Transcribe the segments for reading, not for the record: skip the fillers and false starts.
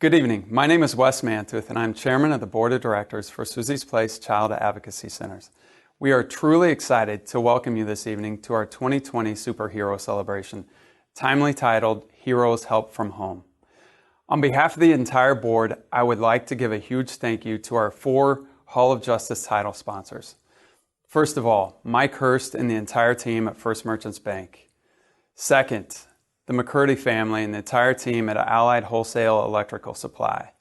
Good evening. My name is Wes Mantooth, and I'm Chairman of the Board of Directors for Susie's Place Child Advocacy Centers. We are truly excited to welcome you this evening to our 2020 Superhero Celebration, timely titled Heroes Help from Home. On behalf of the entire board, I would like to give a huge thank you to our 4 Hall of Justice title sponsors. First of all, Mike Hurst and the entire team at First Merchants Bank. Second, the McCurdy family and the entire team at Allied Wholesale Electrical Supply.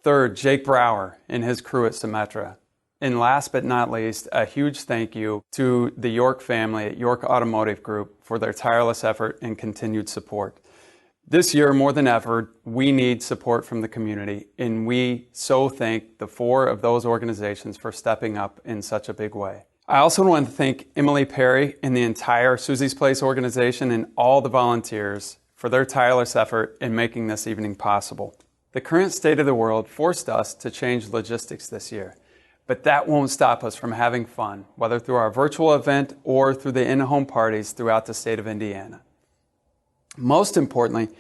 Third, Jake Brower and his crew at Symetra. And last but not least, a huge thank you to the York family at York Automotive Group for their tireless effort and continued support. This year, more than ever, we need support from the community, and we so thank the 4 of those organizations for stepping up in such a big way. I also want to thank Emily Perry and the entire Susie's Place organization and all the volunteers for their tireless effort in making this evening possible. The current state of the world forced us to change logistics this year, but that won't stop us from having fun, whether through our virtual event or through the in-home parties throughout the state of Indiana. Most importantly,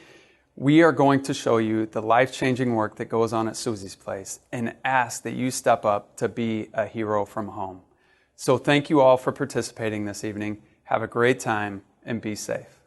we are going to show you the life-changing work that goes on at Susie's Place and ask that you step up to be a hero from home. So thank you all for participating this evening. Have a great time and be safe.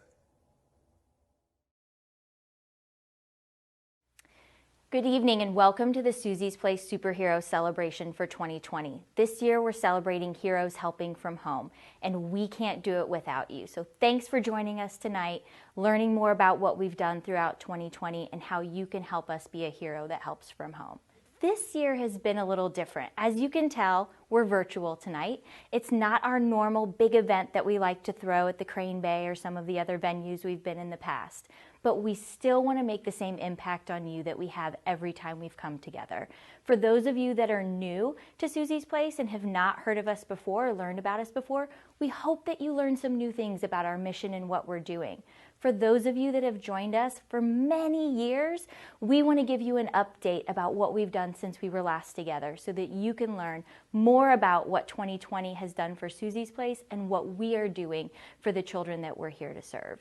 Good evening and welcome to the Susie's Place Superhero Celebration for 2020. This year we're celebrating heroes helping from home, and we can't do it without you. So thanks for joining us tonight, learning more about what we've done throughout 2020 and how you can help us be a hero that helps from home. This year has been a little different. As you can tell, we're virtual tonight. It's not our normal big event that we like to throw at the Crane Bay or some of the other venues we've been in the past. But we still want to make the same impact on you that we have every time we've come together. For those of you that are new to Susie's Place and have not heard of us before or learned about us before, we hope that you learn some new things about our mission and what we're doing. For those of you that have joined us for many years, we want to give you an update about what we've done since we were last together so that you can learn more about what 2020 has done for Susie's Place and what we are doing for the children that we're here to serve.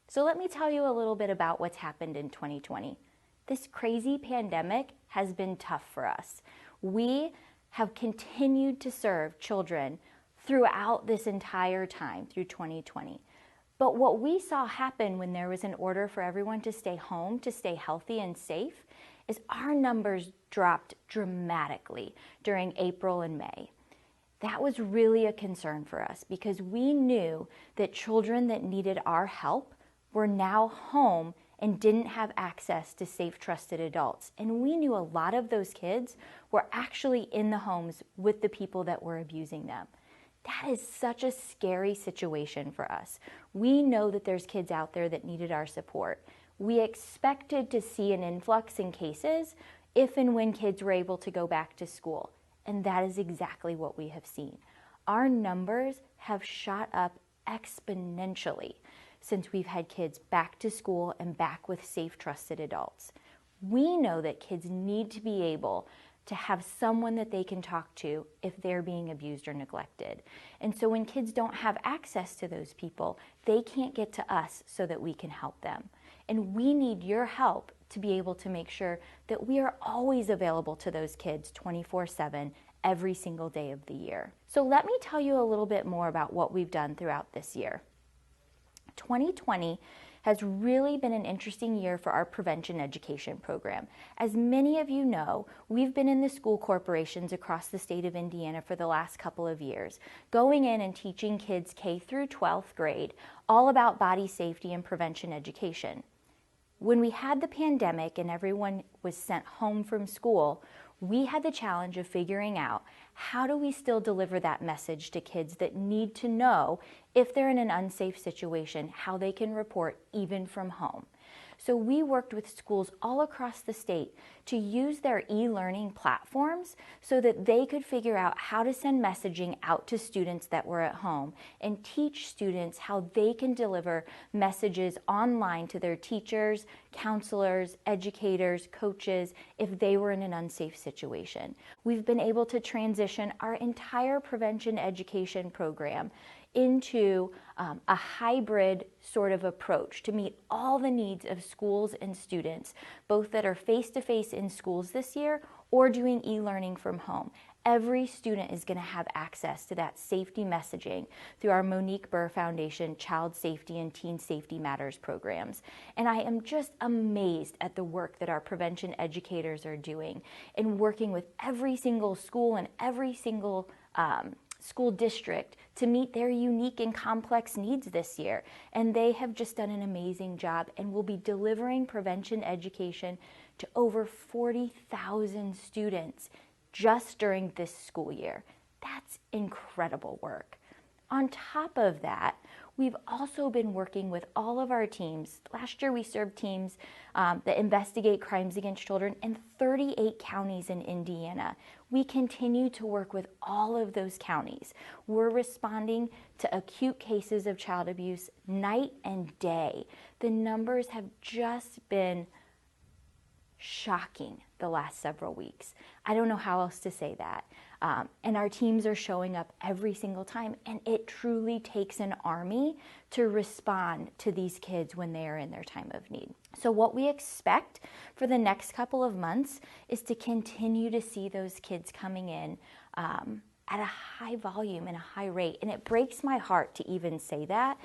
So let me tell you a little bit about what's happened in 2020. This crazy pandemic has been tough for us. We have continued to serve children throughout this entire time through 2020. But what we saw happen when there was an order for everyone to stay home, to stay healthy and safe, is our numbers dropped dramatically during April and May. That was really a concern for us because we knew that children that needed our help were now home and didn't have access to safe, trusted adults. And we knew a lot of those kids were actually in the homes with the people that were abusing them. That is such a scary situation for us. We know that there's kids out there that needed our support. We expected to see an influx in cases if and when kids were able to go back to school. And that is exactly what we have seen. Our numbers have shot up exponentially since we've had kids back to school and back with safe, trusted adults. We know that kids need to be able to have someone that they can talk to if they're being abused or neglected. And so when kids don't have access to those people, they can't get to us so that we can help them. And we need your help to be able to make sure that we are always available to those kids 24/7 every single day of the year. So let me tell you a little bit more about what we've done throughout this year. 2020 has really been an interesting year for our prevention education program. As many of you know, we've been in the school corporations across the state of Indiana for the last couple of years, going in and teaching kids K through 12th grade all about body safety and prevention education. When we had the pandemic and everyone was sent home from school, we had the challenge of figuring out how do we still deliver that message to kids that need to know if they're in an unsafe situation, how they can report even from home. So we worked with schools all across the state to use their e-learning platforms so that they could figure out how to send messaging out to students that were at home and teach students how they can deliver messages online to their teachers, counselors, educators, coaches, if they were in an unsafe situation. We've been able to transition our entire prevention education program into a hybrid sort of approach to meet all the needs of schools and students, both that are face-to-face in schools this year or doing e-learning from home. Every student is going to have access to that safety messaging through our Monique Burr Foundation Child Safety and Teen Safety Matters programs. And I am just amazed at the work that our prevention educators are doing in working with every single school and every single school district to meet their unique and complex needs this year. And they have just done an amazing job and will be delivering prevention education to over 40,000 students just during this school year. That's incredible work. On top of that, we've also been working with all of our teams. Last year we served teams that investigate crimes against children in 38 counties in Indiana. We continue to work with all of those counties. We're responding to acute cases of child abuse night and day. The numbers have just been shocking the last several weeks. I don't know how else to say that. And our teams are showing up every single time, and it truly takes an army to respond to these kids when they are in their time of need. So what we expect for the next couple of months is to continue to see those kids coming in at a high volume and a high rate. And it breaks my heart to even say that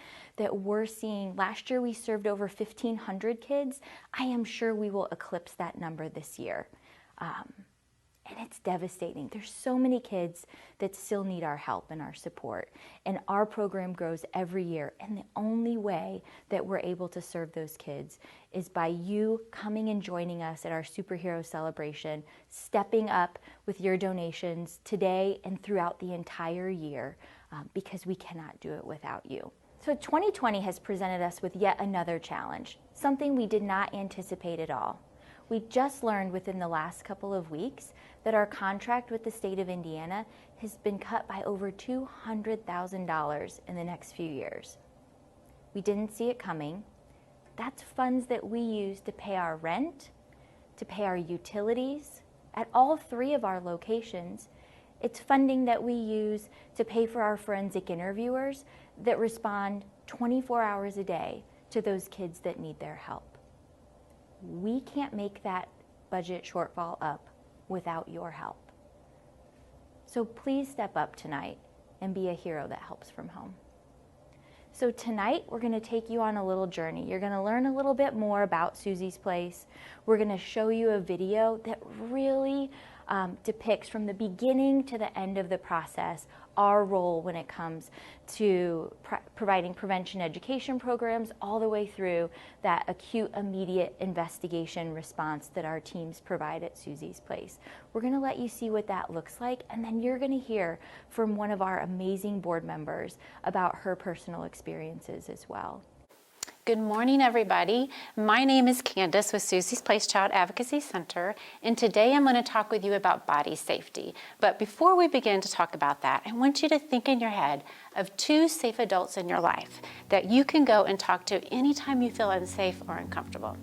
we're seeing, last year we served over 1,500 kids. I am sure we will eclipse that number this year. And it's devastating. There's so many kids that still need our help and our support. And our program grows every year. And the only way that we're able to serve those kids is by you coming and joining us at our superhero celebration, stepping up with your donations today and throughout the entire year, because we cannot do it without you. So 2020 has presented us with yet another challenge, something we did not anticipate at all. We just learned within the last couple of weeks that our contract with the state of Indiana has been cut by over $200,000 in the next few years. We didn't see it coming. That's funds that we use to pay our rent, to pay our utilities at all three of our locations. It's funding that we use to pay for our forensic interviewers that respond 24 hours a day to those kids that need their help. We can't make that budget shortfall up without your help. So please step up tonight and be a hero that helps from home. So tonight we're going to take you on a little journey. You're going to learn a little bit more about Susie's Place. We're going to show you a video that really depicts from the beginning to the end of the process our role when it comes to providing prevention education programs all the way through that acute immediate investigation response that our teams provide at Susie's Place. We're going to let you see what that looks like, and then you're going to hear from one of our amazing board members about her personal experiences as well. Good morning, everybody. My name is Candace with Susie's Place Child Advocacy Center, and today I'm going to talk with you about body safety. But before we begin to talk about that, I want you to think in your head of 2 safe adults in your life that you can go and talk to anytime you feel unsafe or uncomfortable.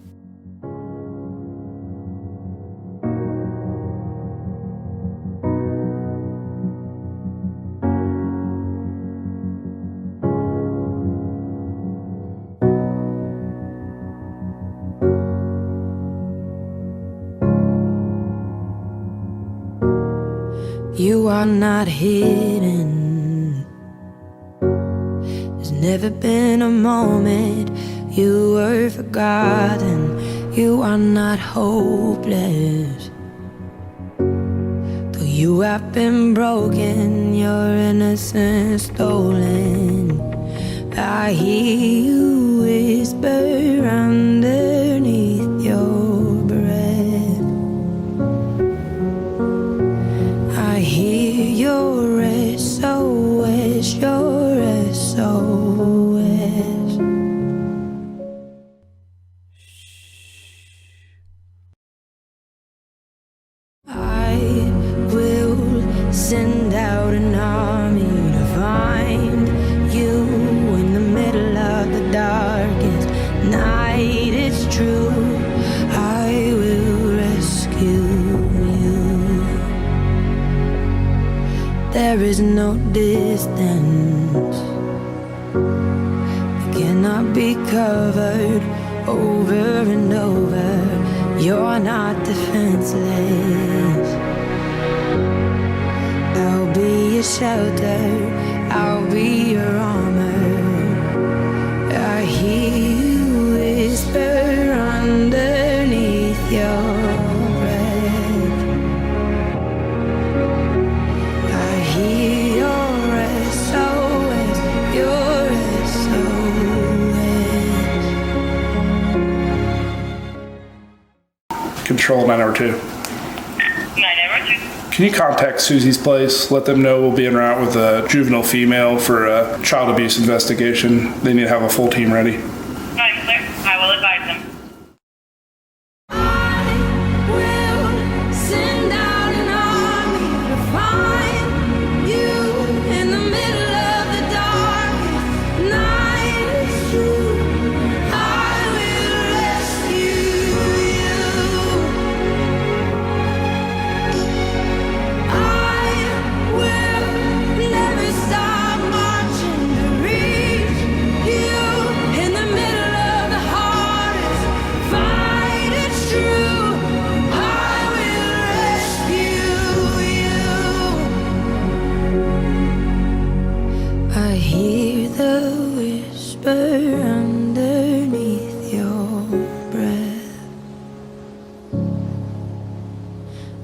You are not hidden. There's never been a moment you were forgotten. You are not hopeless. Though you have been broken, your innocence stolen. I hear you whisper underneath your breath. I hear your SOS, your SOS. I will send out an army to find you in the middle of the darkest night. It's true, I will rescue you. There is no distance be covered over and over. You're not defenseless. I'll be your shelter, I'll be your armor. I hear you whisper underneath your breath. I hear your SOS, your SOS. Control 902. 902. Can you contact Susie's Place? Let them know we'll be en route with a juvenile female for a child abuse investigation. They need to have a full team ready. I'm clear. I will advise them. I will send out an army to find you in the middle of the darkest night. It's true. I will rescue you. I will never stop marching to reach you in the middle of the hardest fight. It's true. I will rescue you. I hear the whisper underneath your breath.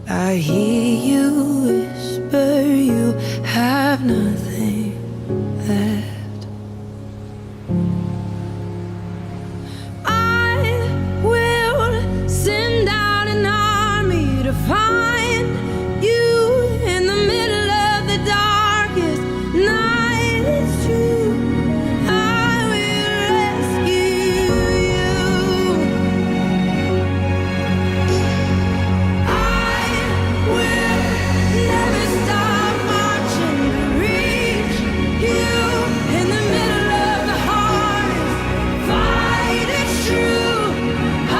I hear you whisper you have nothing left. I will send out an army to find you in the middle of the darkest night. It's true. I will rescue you. I will never stop marching to reach you in the middle of the hardest fight. It's true. I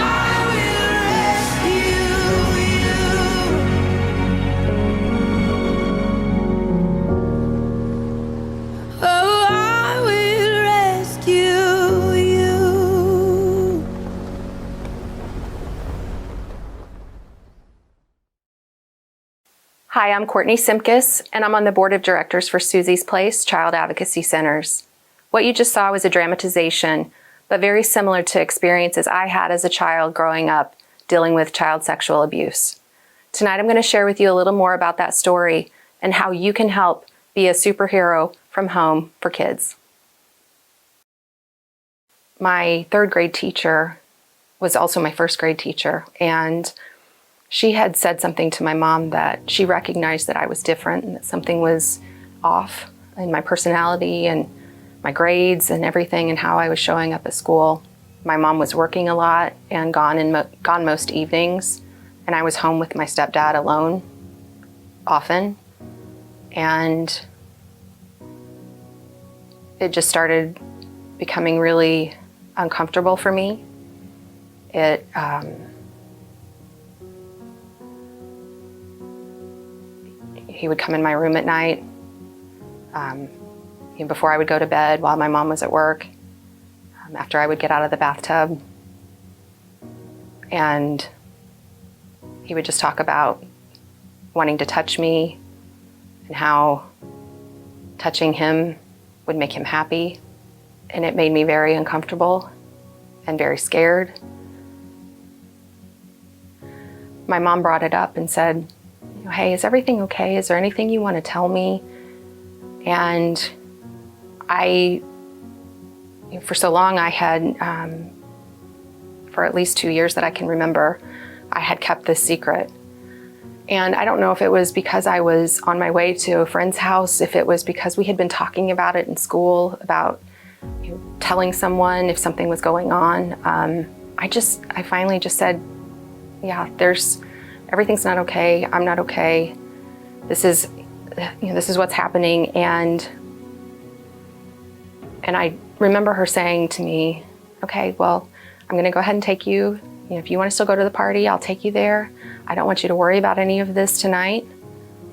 will rescue you. Oh, I will rescue you. Hi, I'm Courtney Simkus, and I'm on the Board of Directors for Susie's Place Child Advocacy Centers. What you just saw was a dramatization, but very similar to experiences I had as a child growing up dealing with child sexual abuse. Tonight I'm going to share with you a little more about that story and how you can help be a superhero from home for kids. My third grade teacher was also my first grade teacher, and she had said something to my mom that she recognized that I was different and that something was off in my personality and my grades and everything and how I was showing up at school. My mom was working a lot and gone most evenings, and I was home with my stepdad alone often. And it just started becoming really uncomfortable for me. He would come in my room at night before I would go to bed while my mom was at work, after I would get out of the bathtub. And he would just talk about wanting to touch me and how touching him would make him happy. And it made me very uncomfortable and very scared. My mom brought it up and said, "Hey, is everything okay? Is there anything you want to tell me?" And for so long I had, for at least 2 years that I can remember, I had kept this secret. And I don't know if it was because I was on my way to a friend's house, if it was because we had been talking about it in school, about telling someone if something was going on. I finally just said, yeah, everything's not okay. I'm not okay. This is what's happening. And I remember her saying to me, okay, well, I'm gonna go ahead and take you. If you want to still go to the party, I'll take you there. I don't want you to worry about any of this tonight.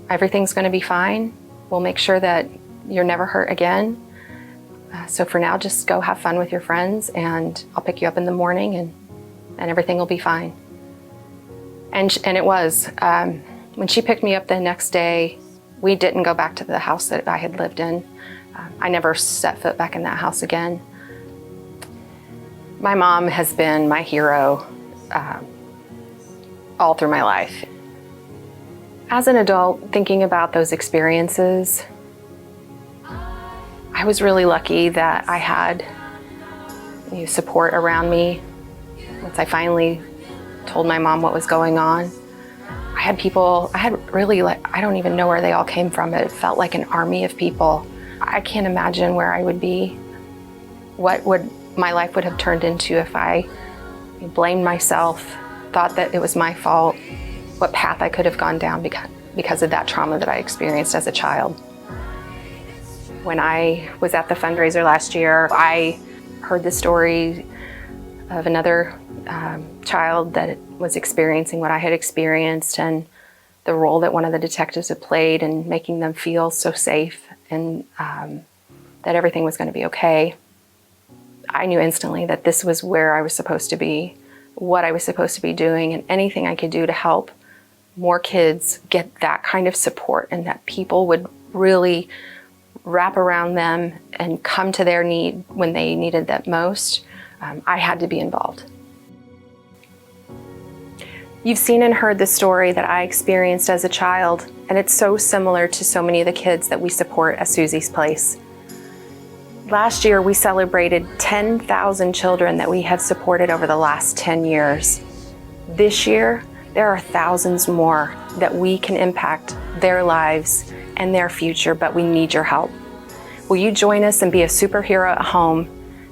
Everything's gonna be fine. We'll make sure that you're never hurt again. So for now, just go have fun with your friends, and I'll pick you up in the morning, and everything will be fine. And it was. When she picked me up the next day, we didn't go back to the house that I had lived in. I never set foot back in that house again. My mom has been my hero all through my life. As an adult, thinking about those experiences, I was really lucky that I had support around me. Once I finally told my mom what was going on, I had really, I don't even know where they all came from. It felt like an army of people. I can't imagine where I would be, what my life would have turned into if I blamed myself, thought that it was my fault, what path I could have gone down because of that trauma that I experienced as a child. When I was at the fundraiser last year, I heard the story of another child that was experiencing what I had experienced, and the role that one of the detectives had played in making them feel so safe and that everything was going to be okay. I knew instantly that this was where I was supposed to be, what I was supposed to be doing, and anything I could do to help more kids get that kind of support, and that people would really wrap around them and come to their need when they needed that most. I had to be involved. You've seen and heard the story that I experienced as a child, and it's so similar to so many of the kids that we support at Susie's Place. Last year, we celebrated 10,000 children that we have supported over the last 10 years. This year, there are thousands more that we can impact their lives and their future, but we need your help. Will you join us and be a superhero at home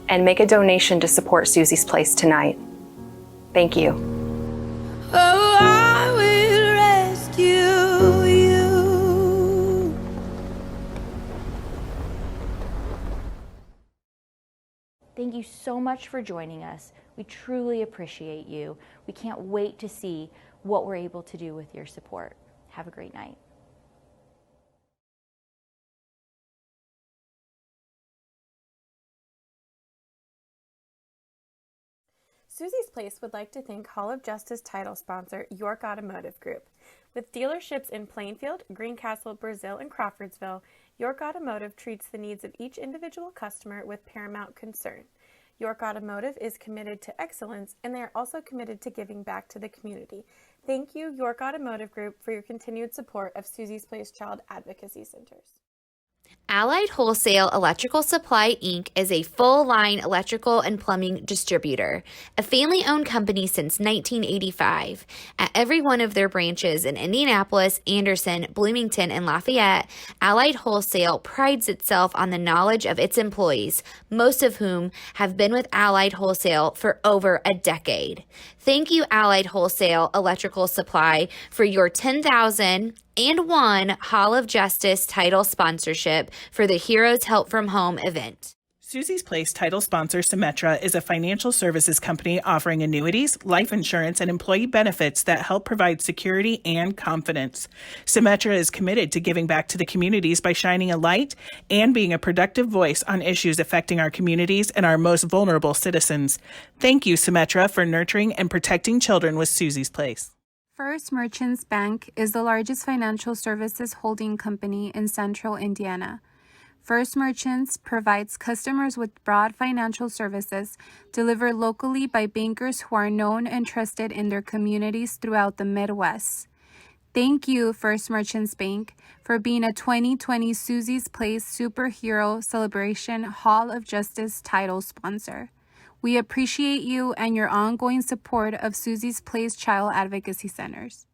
and make a donation to support Susie's Place tonight? Thank you. Oh, I will rescue you. Thank you so much for joining us. We truly appreciate you. We can't wait to see what we're able to do with your support. Have a great night. Susie's Place would like to thank Hall of Justice title sponsor York Automotive Group. With dealerships in Plainfield, Greencastle, Brazil, and Crawfordsville, York Automotive treats the needs of each individual customer with paramount concern. York Automotive is committed to excellence, and they are also committed to giving back to the community. Thank you, York Automotive Group, for your continued support of Susie's Place Child Advocacy Centers. Allied Wholesale Electrical Supply, Inc. is a full-line electrical and plumbing distributor, a family-owned company since 1985. At every one of their branches in Indianapolis, Anderson, Bloomington, and Lafayette, Allied Wholesale prides itself on the knowledge of its employees, most of whom have been with Allied Wholesale for over a decade. Thank you, Allied Wholesale Electrical Supply, for your 10,001 Hall of Justice title sponsorship for the Heroes Help from Home event. Susie's Place title sponsor Symetra is a financial services company offering annuities, life insurance, and employee benefits that help provide security and confidence. Symetra is committed to giving back to the communities by shining a light and being a productive voice on issues affecting our communities and our most vulnerable citizens. Thank you, Symetra, for nurturing and protecting children with Susie's Place. First Merchants Bank is the largest financial services holding company in central Indiana. First Merchants provides customers with broad financial services delivered locally by bankers who are known and trusted in their communities throughout the Midwest. Thank you, First Merchants Bank, for being a 2020 Susie's Place Superhero Celebration Hall of Justice title sponsor. We appreciate you and your ongoing support of Susie's Place Child Advocacy Centers.